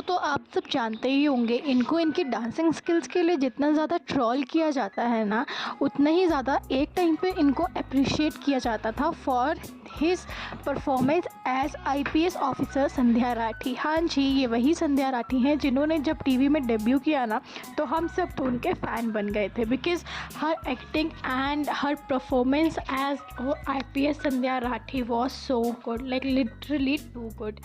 तो आप सब जानते ही होंगे, इनको इनकी डांसिंग स्किल्स के लिए जितना ज़्यादा ट्रोल किया जाता है ना, उतना ही ज़्यादा एक टाइम पे इनको अप्रिशिएट किया जाता था for his performance as IPS officer Sandhya Rathi. हाँ जी, ये वही संध्या राठी हैं जिन्होंने जब टीवी में डेब्यू किया ना, तो हम सब तो उनके फ़ैन बन गए थे because her acting and her performance as IPS Sandhya Rathi was so good, like literally too good.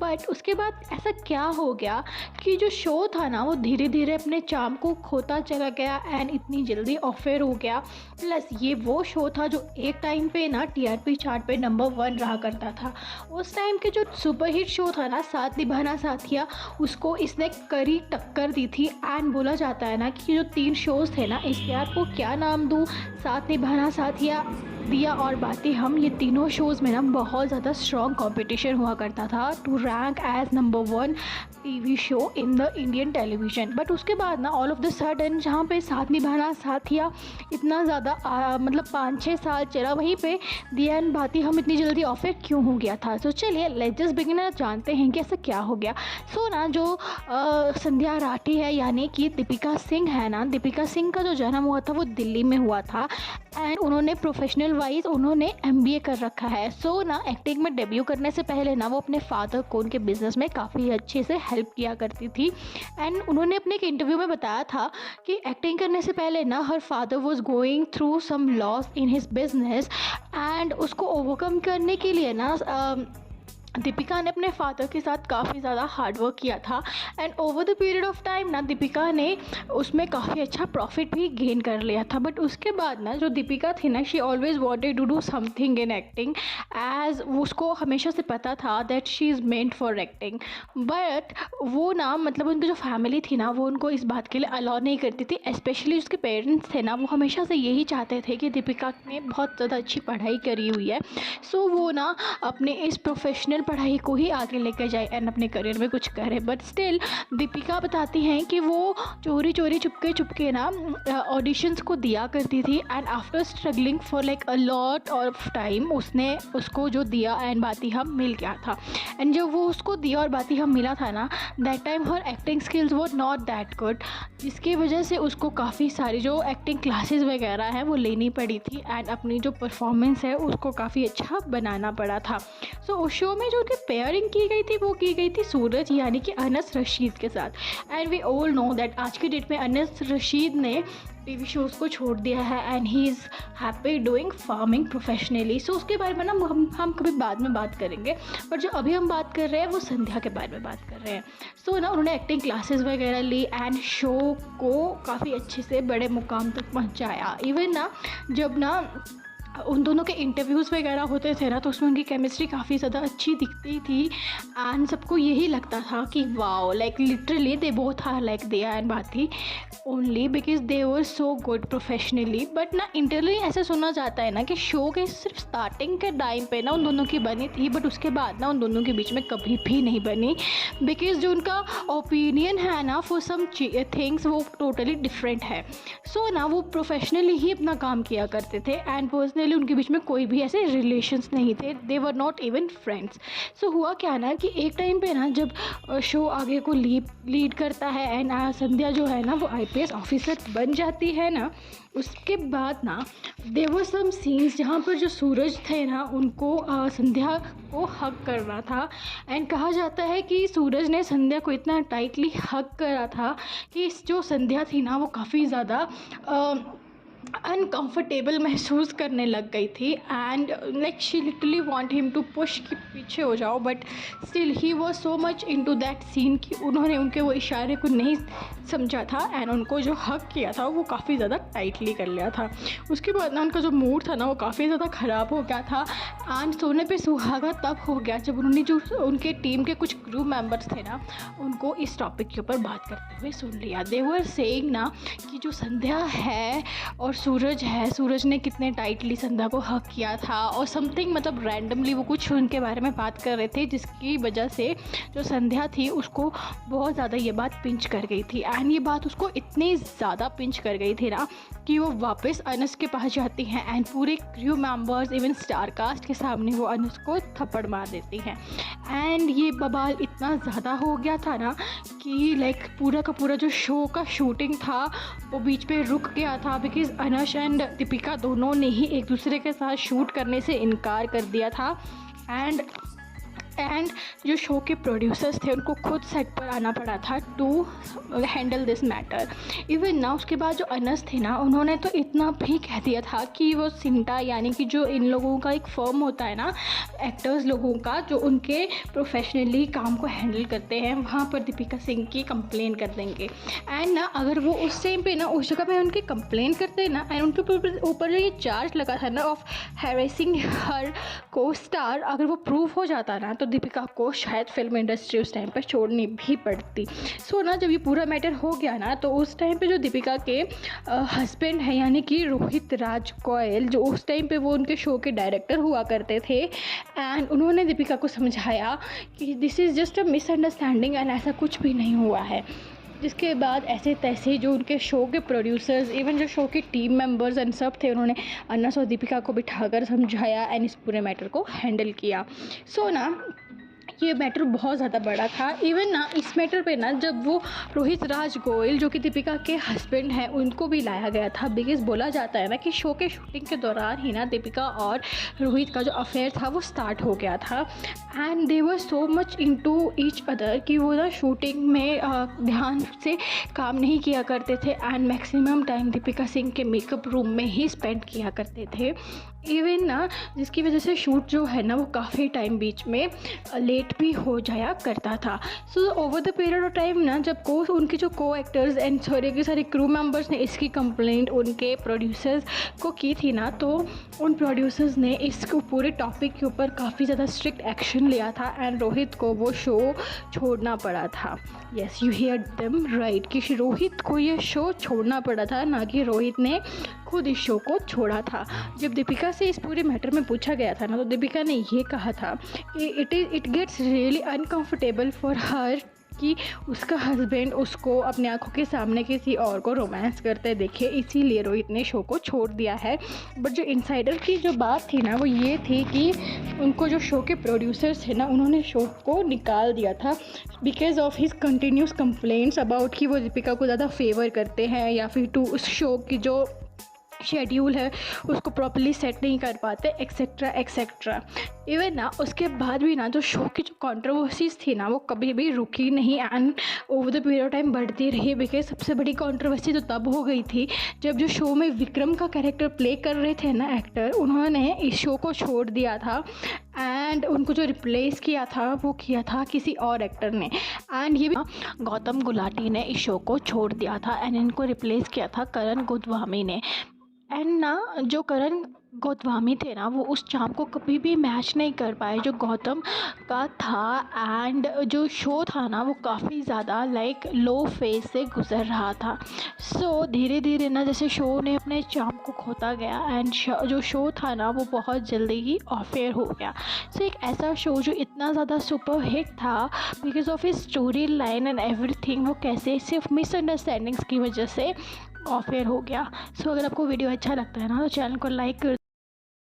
But उसके बाद ऐसा क्या हो गया कि जो शो था ना, वो धीरे धीरे अपने चार्म को खोता चला गया एंड इतनी जल्दी ऑफेयर हो गया। प्लस ये वो शो था जो एक टाइम पे ना टीआरपी चार्ट पे नंबर 1 रहा करता था। उस टाइम के जो सुपरहिट शो था ना, साथ निभाना साथिया, उसको इसने कड़ी टक्कर दी थी। एंड बोला जाता है ना कि जो 3 शोज़ थे ना, इसके आपको क्या नाम दूँ, साथ निभाना साथिया, दिया और बातें हम, ये तीनों शोज़ में ना बहुत ज़्यादा स्ट्रॉन्ग कंपटीशन हुआ करता था to rank as number 1 TV show in the Indian television. But उसके बाद ना ऑल ऑफ द सडन जहाँ पे साथ निभाना साथिया इतना ज़्यादा मतलब 5-6 साल चला, वहीं पे दिया एंड बातें हम इतनी जल्दी ऑफर क्यों हो गया था। तो चलिए लेट्स जस्ट बिगिन, जानते हैं कि ऐसा क्या हो गया। सो ना जो संध्या राठी है यानी कि दीपिका सिंह है ना, दीपिका सिंह का जो जन्म हुआ था वो दिल्ली में हुआ था एंड उन्होंने प्रोफेशनल वाइज उन्होंने एमबीए कर रखा है। सो ना एक्टिंग में डेब्यू करने से पहले ना वो अपने फादर को उनके बिज़नेस में काफ़ी अच्छे से हेल्प किया करती थी। एंड उन्होंने अपने एक इंटरव्यू में बताया था कि एक्टिंग करने से पहले ना her father was going through some loss in his business and उसको ओवरकम करने के लिए ना दीपिका ने अपने फादर के साथ काफ़ी ज़्यादा हार्ड वर्क किया था and over the period of time ना दीपिका ने उसमें काफ़ी अच्छा प्रॉफिट भी गेन कर लिया था। बट उसके बाद ना जो दीपिका थी ना, she always wanted to do something in acting as उसको हमेशा से पता था that she is meant for acting. But वो ना मतलब उनकी जो फैमिली थी ना, वो उनको इस बात के लिए अलाउ नहीं करती थी। स्पेशली उसके पेरेंट्स थे ना, वो हमेशा से यही चाहते थे कि दीपिका ने बहुत ज़्यादा अच्छी पढ़ाई करी हुई है, सो वो ना अपने इस प्रोफेशनल पढ़ाई को ही आगे लेकर जाए एंड अपने करियर में कुछ करे। बट स्टिल दीपिका बताती हैं कि वो चोरी चोरी चुपके ना ऑडिशंस को दिया करती थी and after struggling for like a lot of time उसने उसको जो दिया एंड बाती हम मिल गया था। एंड जब वो उसको दिया और बाती हम मिला था ना, that time her acting skills वो नॉट दैट गुड, जिसकी वजह से उसको काफ़ी सारी जो एक्टिंग क्लासेस वगैरह हैं वो लेनी पड़ी थी एंड अपनी जो परफॉर्मेंस है उसको काफ़ी अच्छा बनाना पड़ा था। सो उस शो में जो उनकी पेयरिंग की गई थी वो की गई थी सूरज यानी कि अनस रशीद के साथ। And we all know that आज की डेट में अनस रशीद ने टीवी शोज़ को छोड़ दिया है and he is happy doing farming professionally. So उसके बारे में ना हम कभी बाद में बात करेंगे, पर जो अभी हम बात कर रहे हैं वो संध्या के बारे में बात कर रहे हैं। सो ना उन्होंने एक्टिंग क्लासेस वगैरह ली एंड शो को काफ़ी अच्छे से बड़े मुकाम तक पहुंचाया। इवन ना जब ना उन दोनों के इंटरव्यूज़ वगैरह होते थे ना, तो उसमें उनकी केमिस्ट्री काफ़ी ज़्यादा अच्छी दिखती थी एंड सबको यही लगता था कि wow, like literally they both are like diya and baati only because they were so good professionally. But ना इंटरनली ऐसे सुना जाता है ना कि शो के सिर्फ स्टार्टिंग के टाइम पे ना उन दोनों की बनी थी, बट उसके बाद ना उन दोनों के बीच में कभी भी नहीं बनी बिकॉज जो उनका ओपिनियन है ना फॉर सम थिंग्स वो टोटली डिफरेंट है। सो ना वो प्रोफेशनली ही अपना काम किया करते थे एंड पर्सनली उनके बीच में कोई भी ऐसे रिलेशंस नहीं थे, दे वर नॉट इवन फ्रेंड्स। सो हुआ क्या ना कि एक टाइम पे ना जब शो आगे को लीड करता है एंड संध्या जो है ना वो आईपीएस ऑफिसर बन जाती है ना, उसके बाद ना देयर वर सम सीन्स जहाँ पर जो सूरज थे ना उनको संध्या को हग करना था एंड कहा जाता है कि सूरज ने संध्या को इतना टाइटली हग करा था कि जो संध्या थी ना वो काफ़ी ज़्यादा अनकंफर्टेबल महसूस करने लग गई थी and like she literally want him to push कि पीछे हो जाओ। But still he was so much into that scene कि उन्होंने उनके वो इशारे को नहीं समझा था एंड उनको जो हक किया था वो काफ़ी ज़्यादा टाइटली कर लिया था। उसके बाद ना उनका जो मूड था ना वो काफ़ी ज़्यादा ख़राब हो गया था एंड सोने पे सुहागा तब हो गया जब उन्होंने जो उनके टीम के कुछ क्रू मेंबर्स थे ना उनको इस टॉपिक के ऊपर बात करते हुए सुन लिया। दे वर सेइंग ना कि जो संध्या है और और सूरज है, सूरज ने कितने टाइटली संध्या को हक किया था और समथिंग, मतलब रैंडमली वो कुछ उनके बारे में बात कर रहे थे जिसकी वजह से जो संध्या थी उसको बहुत ज़्यादा ये बात पिंच कर गई थी। एंड ये बात उसको इतनी ज़्यादा पिंच कर गई थी ना कि वो वापस अनस के पास जाती हैं एंड पूरे crew members even star cast के सामने वो अनस को थप्पड़ मार देती हैं। एंड ये बवाल इतना ज़्यादा हो गया था ना कि लाइक पूरा का पूरा जो शो का शूटिंग था वो बीच पे रुक गया था, बिकॉज अनस एंड दीपिका दोनों ने ही एक दूसरे के साथ शूट करने से इनकार कर दिया था। एंड जो शो के प्रोड्यूसर्स थे उनको खुद सेट पर आना पड़ा था to handle this matter. Even ना उसके बाद जो अनस थे ना उन्होंने तो इतना भी कह दिया था कि वो सिंटा यानी कि जो इन लोगों का एक फर्म होता है ना एक्टर्स लोगों का जो उनके प्रोफेशनली काम को हैंडल करते हैं वहाँ पर दीपिका सिंह की कंप्लेन कर देंगे। एंड ना अगर वो उस टाइम पे ना उस जगह पे उनकी कंप्लेन करते ना एंड उनके ऊपर जो ये चार्ज लगा था ना ऑफ हैरेसिंग हर को स्टार, अगर वो प्रूव हो जाता ना तो दीपिका को शायद फिल्म इंडस्ट्री उस टाइम पर छोड़नी भी पड़ती। सो ना जब ये पूरा मैटर हो गया ना तो उस टाइम पे जो दीपिका के हस्बैंड है यानी कि रोहित राज गोयल, जो उस टाइम पे वो उनके शो के डायरेक्टर हुआ करते थे, एंड उन्होंने दीपिका को समझाया कि this is just a misunderstanding and ऐसा कुछ भी नहीं हुआ है। जिसके बाद ऐसे तैसे जो उनके शो के प्रोड्यूसर्स इवन जो शो के टीम मेंबर्स एंड सब थे उन्होंने अनस और दीपिका को बिठाकर समझाया एंड इस पूरे मैटर को हैंडल किया। सो ना ये मैटर बहुत ज़्यादा बड़ा था। इवन ना इस मैटर पे ना जब वो रोहित राज गोयल जो कि दीपिका के हस्बैंड हैं उनको भी लाया गया था, बिकॉज बोला जाता है ना कि शो के शूटिंग के दौरान ही ना दीपिका और रोहित का जो अफेयर था वो स्टार्ट हो गया था and they were so much into each other कि वो ना शूटिंग में ध्यान से काम नहीं किया करते थे and maximum time Deepika Singh के मेकअप रूम में ही स्पेंड किया करते थे। इवन ना जिसकी वजह से शूट जो है ना वो काफ़ी टाइम बीच में लेट भी हो जाया करता था। So over the period of time ना जब उनके जो को एक्टर्स एंड सारे क्रू मेंबर्स ने इसकी कंप्लेंट उनके प्रोड्यूसर्स को की थी ना तो उन प्रोड्यूसर्स ने इसको पूरे टॉपिक के ऊपर काफ़ी ज़्यादा स्ट्रिक्ट एक्शन लिया था एंड रोहित को वो शो छोड़ना पड़ा था। Yes you hear them right कि रोहित को ये शो छोड़ना पड़ा था, ना कि रोहित ने खुद इस शो को छोड़ा था। जब दीपिका से इस पूरे मैटर में पूछा गया था ना तो दीपिका ने ये कहा था कि it gets really uncomfortable for her कि उसका हस्बैंड उसको अपने आंखों के सामने किसी और को रोमांस करते देखे, इसीलिए रोहित ने शो को छोड़ दिया है। बट जो इनसाइडर की जो बात थी ना वो ये थी कि उनको जो शो के प्रोड्यूसर्स थे ना उन्होंने शो को निकाल दिया था because of his continuous complaints about कि वो दीपिका को ज़्यादा फेवर करते हैं या फिर टू उस शो की जो शेड्यूल है उसको प्रॉपर्ली सेट नहीं कर पाते एक्सेट्रा एक्सेट्रा। इवन ना उसके बाद भी ना जो शो की जो कंट्रोवर्सीज थी ना वो कभी भी रुकी नहीं and over the period of time बढ़ती रही। बिकॉज सबसे बड़ी कंट्रोवर्सी तो तब हो गई थी जब जो शो में विक्रम का कैरेक्टर प्ले कर रहे थे ना एक्टर, उन्होंने इस शो को छोड़ दिया था एंड उनको जो रिप्लेस किया था वो किया था किसी और एक्टर ने। एंड ये भी गौतम गुलाटी ने इस शो को छोड़ दिया था एंड इनको रिप्लेस किया था करण गोदवामी ने। एंड ना जो करण गोदवामी थे ना वो उस चार्म को कभी भी मैच नहीं कर पाए जो गौतम का था एंड जो शो था ना वो काफ़ी ज़्यादा लाइक लो फेज से गुजर रहा था। सो धीरे धीरे ना जैसे शो ने अपने चार्म को खोता गया एंड जो शो था ना वो बहुत जल्दी ही ऑफ एयर हो गया। सो एक ऐसा शो जो इतना ज़्यादा सुपर हिट था because of his story line and everything, वो कैसे सिर्फ मिसअंडरस्टैंडिंग्स की वजह से ऑफ एयर हो गया। सो अगर आपको वीडियो अच्छा लगता है ना तो चैनल को लाइक कर